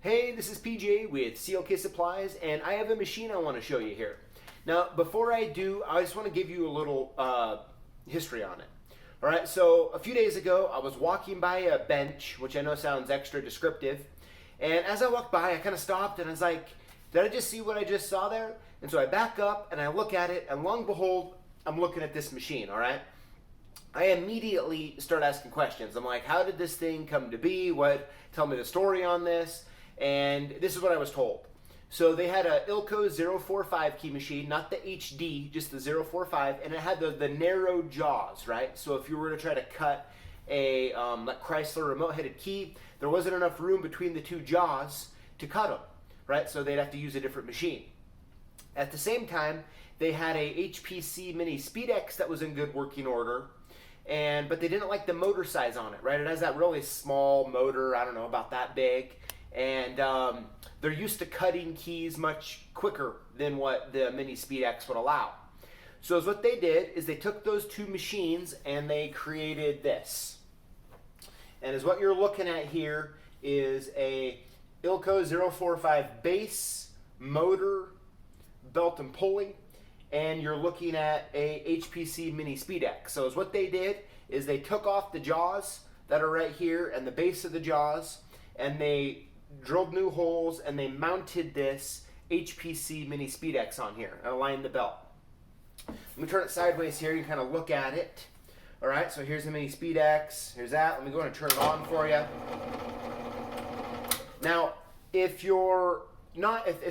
Hey, this is PJ with CLK Supplies, and I have a machine I want to show you here. Now, before I do, I just want to give you a little history on it. All right, so a few days ago, I was walking by a bench, which I know sounds extra descriptive, and as I walked by, I kind of stopped and I was like, did I just see what I just saw there? And so I back up and I look at it, and lo and behold, I'm looking at this machine, all right? I immediately start asking questions. I'm like, how did this thing come to be? Tell me the story on this. And this is what I was told. So they had a Ilco 045 key machine, not the HD, just the 045, and it had the narrow jaws, right? So if you were to try to cut a like Chrysler remote-headed key, there wasn't enough room between the two jaws to cut them, right? So they'd have to use a different machine. At the same time, they had a HPC Mini SpeedX that was in good working order, but they didn't like the motor size on it, right? It has that really small motor, I don't know, about that big, and they're used to cutting keys much quicker than what the Mini SpeedX would allow. So what they did is they took those two machines and they created this. And as what you're looking at here is a Ilco 045 base, motor, belt and pulley, and you're looking at a HPC Mini SpeedX. So what they did is they took off the jaws that are right here and the base of the jaws, and they drilled new holes and they mounted this HPC Mini SpeedX on here and aligned the belt. Let me turn it sideways here. You can kind of look at it. All right, so here's the Mini SpeedX. Here's that. Let me go and turn it on for you. Now, if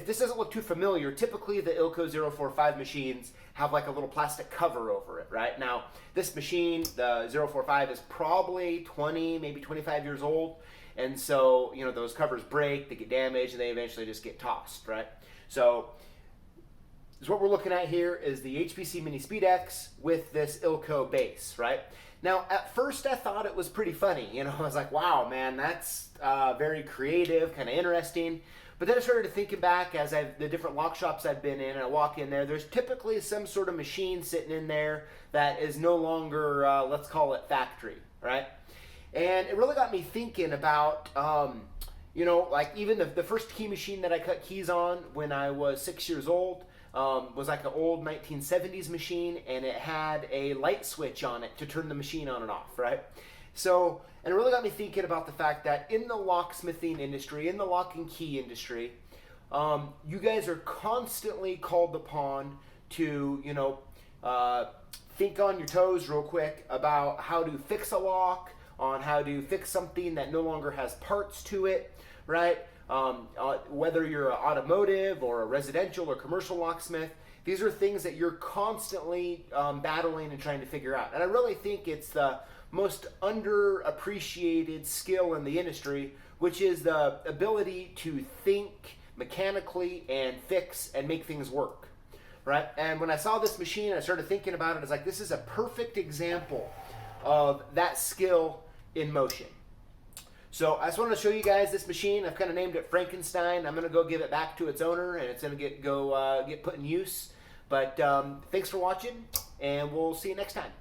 this doesn't look too familiar, typically the Ilco 045 machines have like a little plastic cover over it, right? Now, this machine, the 045, is probably 20, maybe 25 years old. And so, you know, those covers break, they get damaged, and they eventually just get tossed, right? So what we're looking at here is the HPC Mini SpeedX with this Ilco base, right? Now, at first I thought it was pretty funny. You know, I was like, wow, man, that's very creative, kind of interesting. But then I started thinking back as the different lock shops I've been in, and I walk in there, there's typically some sort of machine sitting in there that is no longer, let's call it factory, right? And it really got me thinking about, you know, like even the first key machine that I cut keys on when I was 6 years old was like an old 1970s machine, and it had a light switch on it to turn the machine on and off, right? So, and it really got me thinking about the fact that in the locksmithing industry, in the lock and key industry, you guys are constantly called upon to, you know, think on your toes real quick about how to fix a lock, on how to fix something that no longer has parts to it, right? Whether you're an automotive or a residential or commercial locksmith, these are things that you're constantly battling and trying to figure out. And I really think it's the most underappreciated skill in the industry, which is the ability to think mechanically and fix and make things work, right? And when I saw this machine, I started thinking about it. I was like, this is a perfect example of that skill in motion. So I just wanted to show you guys this machine. I've kind of named it Frankenstein. I'm going to go give it back to its owner, and it's going to get put in use. But thanks for watching, and we'll see you next time.